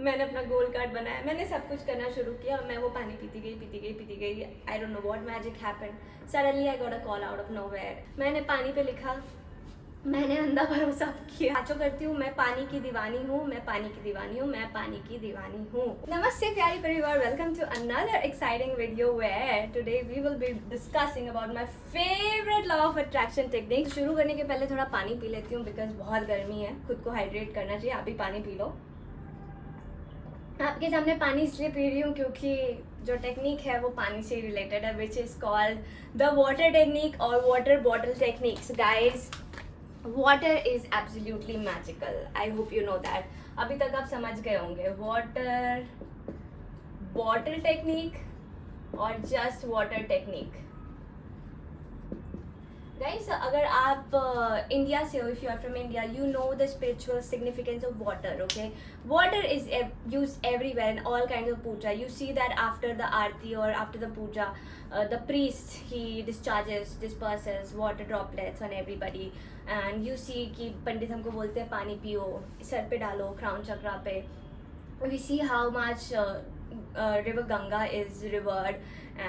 मैंने अपना गोल कार्ड बनाया, मैंने सब कुछ करना शुरू किया और मैं वो पानी पीती गई। I don't know what magic happened, suddenly I got a call out of nowhere. मैंने पानी पे लिखा, मैंने अंधा भरोसा किया। साचो करती हूँ, मैं पानी की दीवानी हूँ, मैं पानी की दीवानी हूँ, मैं पानी की दीवानी हूँ। नमस्ते प्यारी परिवार, welcome to another exciting video where today we will be discussing about my favourite law of attraction technique. शुरू करने के पहले थोड़ा पानी पी लेती हूँ बिकॉज बहुत गर्मी है, खुद को हाइड्रेट करना चाहिए। आप भी पानी पी लो। आपके सामने पानी इसलिए पी रही हूँ क्योंकि जो टेक्निक है वो पानी से रिलेटेड है, which is called the water technique और water bottle techniques. Guys, water is absolutely magical, I hope you know that. अभी तक आप समझ गए होंगे वाटर बॉटल टेक्निक और जस्ट वाटर टेक्निक। गाइस, अगर आप इंडिया से हो, if you are from India, you know the spiritual significance of water. Okay, water is used everywhere in all kinds of puja. You see that after the aarti or after the puja, the priest, he disperses water droplets on everybody. And you see कि पंडित हमको बोलते हैं पानी पियो, sir पे डालो, crown chakra पे. We see how much river Ganga is revered,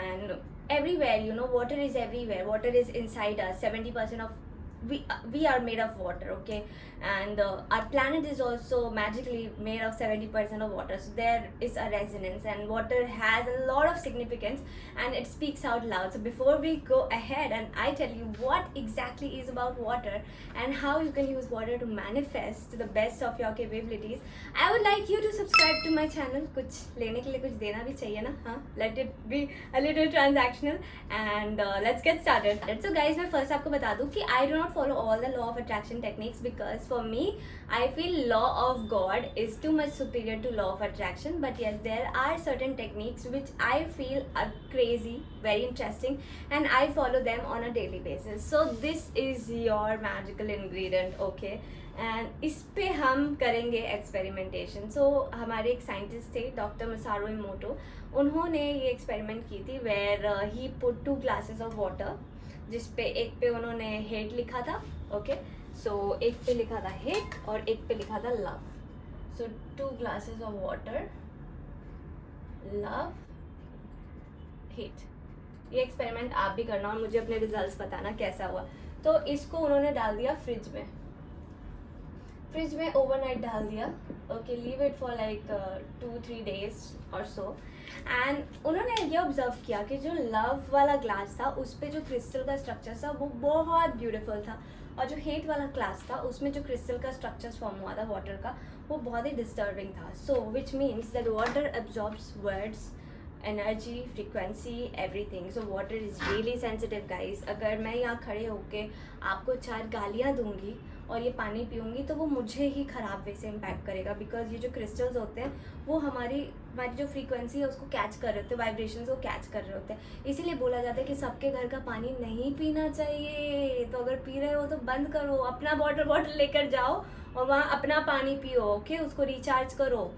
and everywhere, you know, water is everywhere. Water is inside us. 70% of we are made of water. Okay, and our planet is also magically made of 70% of water. So there is a resonance, and water has a lot of significance, and it speaks out loud. So before we go ahead and I tell you what exactly is about water and how you can use water to manifest to the best of your capabilities, I would like you to subscribe to my channel. कुछ लेने के लिए कुछ देना भी चाहिए ना, हाँ? Let it be a little transactional, and let's get started. So guys, मैं first आपको बता दूँ कि I do not follow all the law of attraction techniques because for me, I feel law of God is too much superior to law of attraction. But yes, there are certain techniques which I feel are crazy, very interesting, and I follow them on a daily basis. So this is your magical ingredient, okay? And इस पे हम करेंगे experimentation. सो हमारे एक scientist थे, doctor मसारो इमोटो. उन्होंने ये experiment की थी where he put 2 glasses of water, जिस पे एक पे उन्होंने हेट लिखा था. ओके, सो एक पे लिखा था हेट और एक पे लिखा था love. So 2 glasses of water, love, hate. ये एक्सपेरिमेंट आप भी करना और मुझे अपने रिजल्ट्स बताना कैसा हुआ. तो इसको उन्होंने डाल दिया फ्रिज में ओवरनाइट डाल दिया. Okay, leave it for like 2-3 days और सो. एंड उन्होंने ये ऑब्जर्व किया कि जो लव वाला ग्लास था उस पर जो क्रिस्टल का स्ट्रक्चर था वो बहुत ब्यूटीफुल था, और जो हेट वाला ग्लास था उसमें जो क्रिस्टल का स्ट्रक्चर फॉर्म हुआ था वाटर का, वो बहुत ही डिस्टर्बिंग था. So which means that water absorbs words, energy, frequency, everything. So water is really sensitive guys. अगर मैं यहाँ खड़े होके आपको 4 गालियाँ दूंगी और ये पानी पीऊँगी तो वो मुझे ही ख़राब वे से इम्पैक्ट करेगा, बिकॉज ये जो क्रिस्टल्स होते हैं वो हमारी जो फ्रीक्वेंसी है उसको कैच कर रहे होते हैं, वाइब्रेशंस को कैच कर रहे होते हैं. इसीलिए बोला जाता है कि सबके घर का पानी नहीं पीना चाहिए. तो अगर पी रहे हो तो बंद करो, अपना बॉटल लेकर जाओ और वहाँ अपना पानी पियो. ओके, उसको रिचार्ज करो.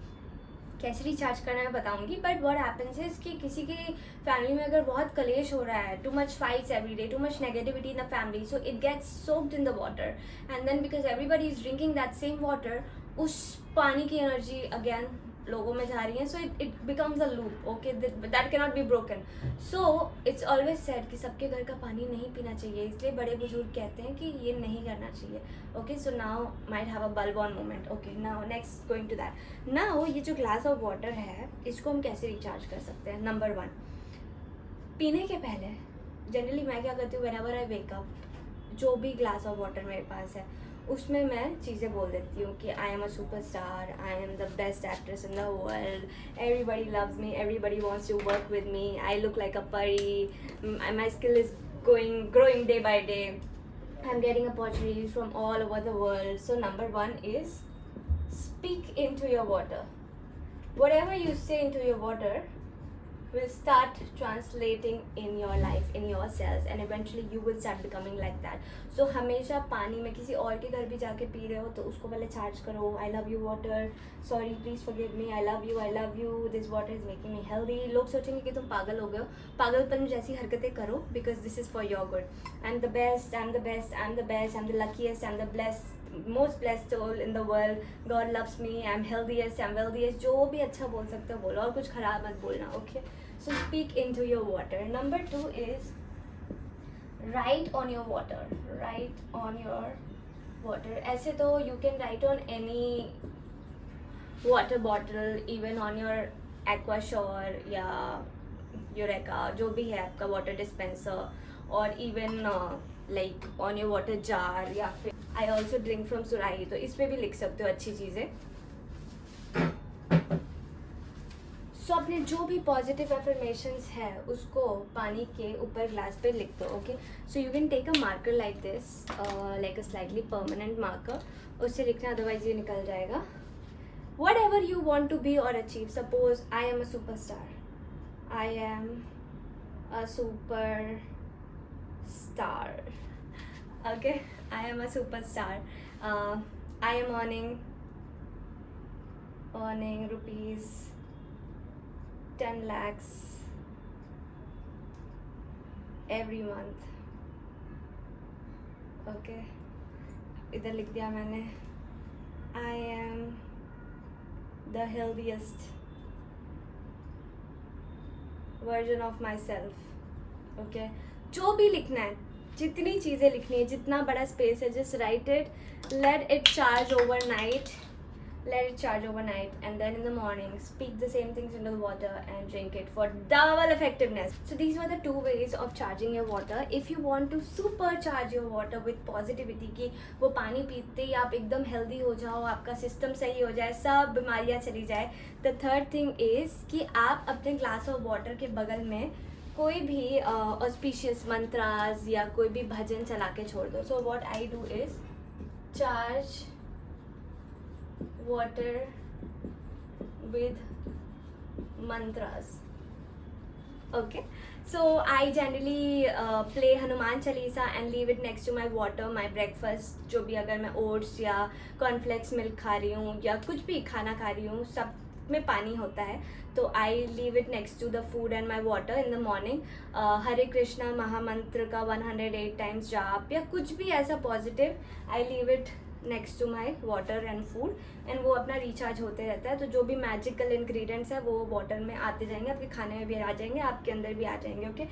कैसे रिचार्ज करना है बताऊंगी. बट व्हाट हैपेंस इज कि किसी की फैमिली में अगर बहुत कलेश हो रहा है, too much fights every day, too much negativity in the family, so it gets soaked in the water, and then because everybody is drinking that same water, उस पानी की एनर्जी अगेन लोगों में जा रही है. So it becomes a loop. Okay, that can not be broken. So it's always said कि सबके घर का पानी नहीं पीना चाहिए, इसलिए बड़े बुजुर्ग कहते हैं कि ये नहीं करना चाहिए. Okay, so now might have a bulb on moment. Okay, now next going to that. Now ये जो ग्लास ऑफ वाटर है इसको हम कैसे रिचार्ज कर सकते हैं. नंबर 1, पीने के पहले जनरली मैं क्या करती हूँ, व्हेनेवर आई वेक अप, जो भी ग्लास ऑफ वाटर मेरे पास है उसमें मैं चीज़ें बोल देती हूँ कि I am a superstar, I am the best actress in the world, everybody loves me, everybody wants to work with me, I look like a परी, my skill is growing day by day, I'm getting opportunities from all over the world. So number 1 is speak into your water. Whatever you say into your water will start translating in your life, in your cells, and eventually you will start becoming like that. So हमेशा पानी में किसी और के घर भी जाके P रहे हो तो उसको पहले चार्ज करो. I love you water, sorry please forgive me, I love you, this water is making me healthy. लोग सोचेंगे कि तुम पागल हो गए हो, पागलपन जैसी हरकतें करो because this is for your good. I'm the best, I'm the luckiest, I'm the most blessed soul in the world, God loves me, I am healthiest, I am wealthiest, जो भी अच्छा बोल सकते हो बोलो और कुछ खराब मत बोलना. Okay, so speak into your water. Number 2 is write on your water. Write on your water. ऐसे तो you can write on any water bottle, even on your Aquasure या यूरेका, जो भी है आपका वाटर डिस्पेंसर, और even like on your water jar, या फिर आई ऑल्सो ड्रिंक फ्रॉम सुराही, तो इस पर भी लिख सकते हो अच्छी चीज़ें. सो अपने जो भी पॉजिटिव एफर्मेशंस है उसको पानी के ऊपर ग्लास पे लिख दो. Okay, so you can take a marker like this, like a slightly permanent marker, उससे लिखना, अदरवाइज ये निकल जाएगा. Whatever you want to be or achieve. Suppose I am a superstar. I am a superstar. Okay, I am a superstar. I am earning rupees 10 lakhs every month. Okay, इधर लिख दिया मैंने. I am the healthiest version of myself. Okay, जो भी लिखना है, जितनी चीज़ें लिखनी है, जितना बड़ा स्पेस है, just write it, let it charge overnight, and then in the morning speak the same things into the water and drink it for double effectiveness. So these were the 2 ways of charging your water. If you want to supercharge your water with positivity, कि वो पानी पीते ही आप एकदम healthy हो जाओ, आपका system सही हो जाए, सब बीमारियाँ चली जाए, the third thing is कि आप अपने ग्लास ऑफ वाटर के बगल में कोई भी ऑस्पिशियस मंत्रास या कोई भी भजन चला के छोड़ दो. So what I do is charge water with mantras. Okay, so I generally play Hanuman Chalisa and leave it next to my water, my breakfast. जो भी अगर मैं oats या cornflakes milk खा रही हूँ या कुछ भी खाना खा रही हूँ, सब में पानी होता है, तो I leave it next to the food and my water in the morning. हरे कृष्णा महामंत्र का 108 times जाप या कुछ भी ऐसा positive, I leave it next to my water and food, and वो अपना रिचार्ज होते रहता है. तो जो भी मैजिकल इंग्रेडिएंट्स है वो वाटर में आते जाएंगे, आपके खाने में भी आ जाएंगे, आपके अंदर भी आ जाएंगे.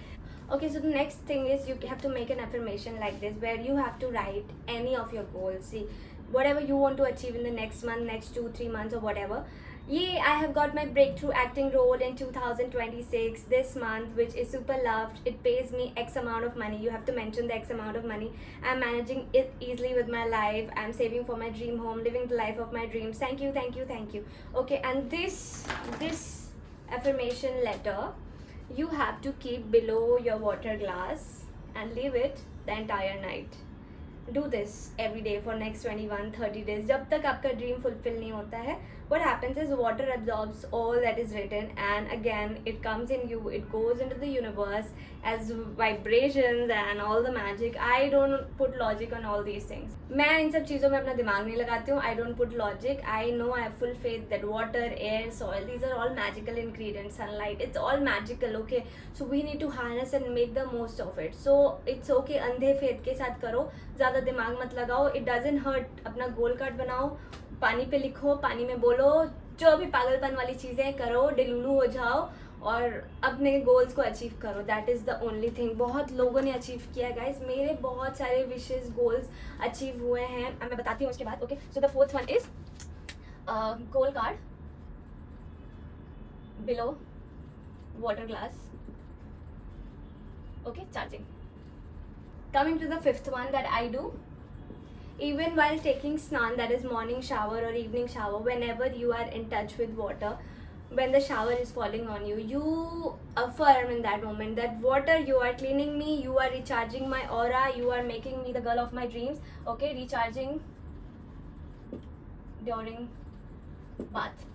Okay, so the next thing is you have to make an affirmation like this, where you have to write any of your goals. See whatever you want to achieve in the next month, next 2-3 months or whatever. Yeah, I have got my breakthrough acting role in 2026 this month, which is super loved. It pays me X amount of money. You have to mention the X amount of money. I'm managing it easily with my life. I'm saving for my dream home, living the life of my dreams. Thank you, thank you, thank you. Okay, and this affirmation letter you have to keep below your water glass and leave it the entire night. Do this every day for next 21-30 days जब तक आपका dream fulfil नहीं होता है. What happens is water absorbs all that is written and again it comes in you, it goes into the universe as vibrations and all the magic. I don't put logic on all these things. मैं इन सब चीज़ों में अपना दिमाग नहीं लगाती हूँ. I don't put logic. I know I have full faith that water, air, soil, these are all magical ingredients. Sunlight, it's all magical. Okay, so we need to harness and make the most of it. So it's okay, अंधे faith के साथ करो, ज़्यादा दिमाग मत लगाओ. It doesn't hurt. अपना गोल card बनाओ, पानी पे लिखो, पानी में बोलो, जो भी पागलपन वाली चीज़ें करो, डिलुलू हो जाओ और अपने गोल्स को अचीव करो. That is the only thing. बहुत लोगों ने अचीव किया है गाइज. मेरे बहुत सारे विशेस गोल्स अचीव हुए हैं. मैं बताती हूँ उसके बाद. Okay, so the fourth one is goal card below water glass. Okay, charging. Coming to the fifth one that I do, even while taking snan, that is morning shower or evening shower, whenever you are in touch with water, when the shower is falling on you, you affirm in that moment that water, you are cleaning me, you are recharging my aura, you are making me the girl of my dreams. Okay, recharging during bath.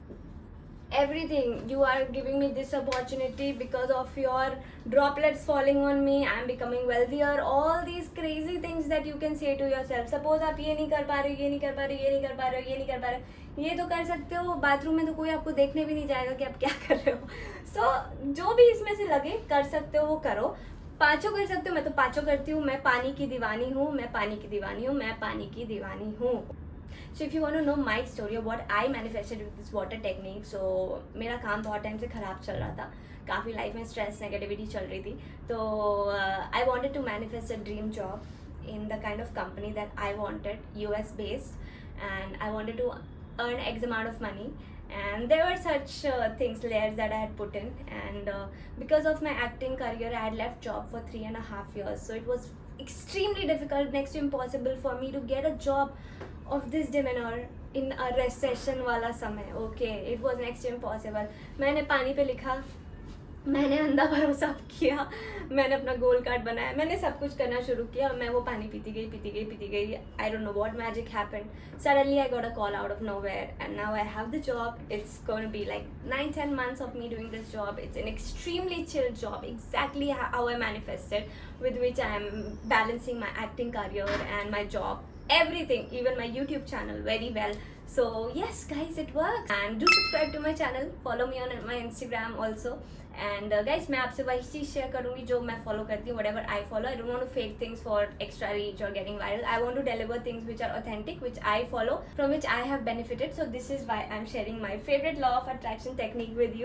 Everything, you are giving me this opportunity because of your droplets falling on me, I am becoming wealthier. All these crazy things that you can say to yourself. Suppose आप ये नहीं कर पा रहे हो, ये नहीं कर पा रहे हो, ये नहीं कर पा रहे हो, ये नहीं कर पा रहे हो, ये तो कर सकते हो. बाथरूम में तो कोई आपको देखने भी नहीं जाएगा कि आप क्या कर रहे हो. So जो भी इसमें से लगे कर सकते हो वो करो. पाँचों कर सकते हो, मैं तो पाँचों करती हूँ. मैं पानी की दीवानी हूँ, मैं पानी की दीवानी हूँ, मैं पानी की दीवानी हूँ. So if you want to know my story of what I manifested with this water technique, so मेरा काम बहुत टाइम से ख़राब चल रहा था, काफ़ी लाइफ में स्ट्रेस नेगेटिविटी चल रही थी. तो I wanted to manifest a dream job in the kind of company that I wanted, US based, and I wanted to earn X amount of money. And there were such things, layers that I had put in, and because of my acting career I had left job for 3.5 years, so it was extremely difficult, next to impossible for me to get a job of this demeanor in a recession वाला समय. Okay, it was next to impossible. मैंने पानी पे लिखा, मैंने अंधा भरोसा किया, मैंने अपना गोल कार्ड बनाया, मैंने सब कुछ करना शुरू किया और मैं वो पानी पीती गई. I don't know what magic happened. Suddenly I got a call out of nowhere and now I have the job. It's going to be like 9-10 months of me doing this job. It's an extremely chill job, exactly how I manifested, with which I am balancing my acting career and my job, everything, even my YouTube channel very well. So yes guys, it works, and do subscribe to my channel, follow me on my Instagram also. And guys, मैं आपसे वही चीज़ share करूँगी जो मैं follow करती हूँ, whatever I follow. I don't want to fake things for extra reach or getting viral. I want to deliver things which are authentic, which I follow, from which I have benefited. So this is why I'm sharing my favorite law of attraction technique with you.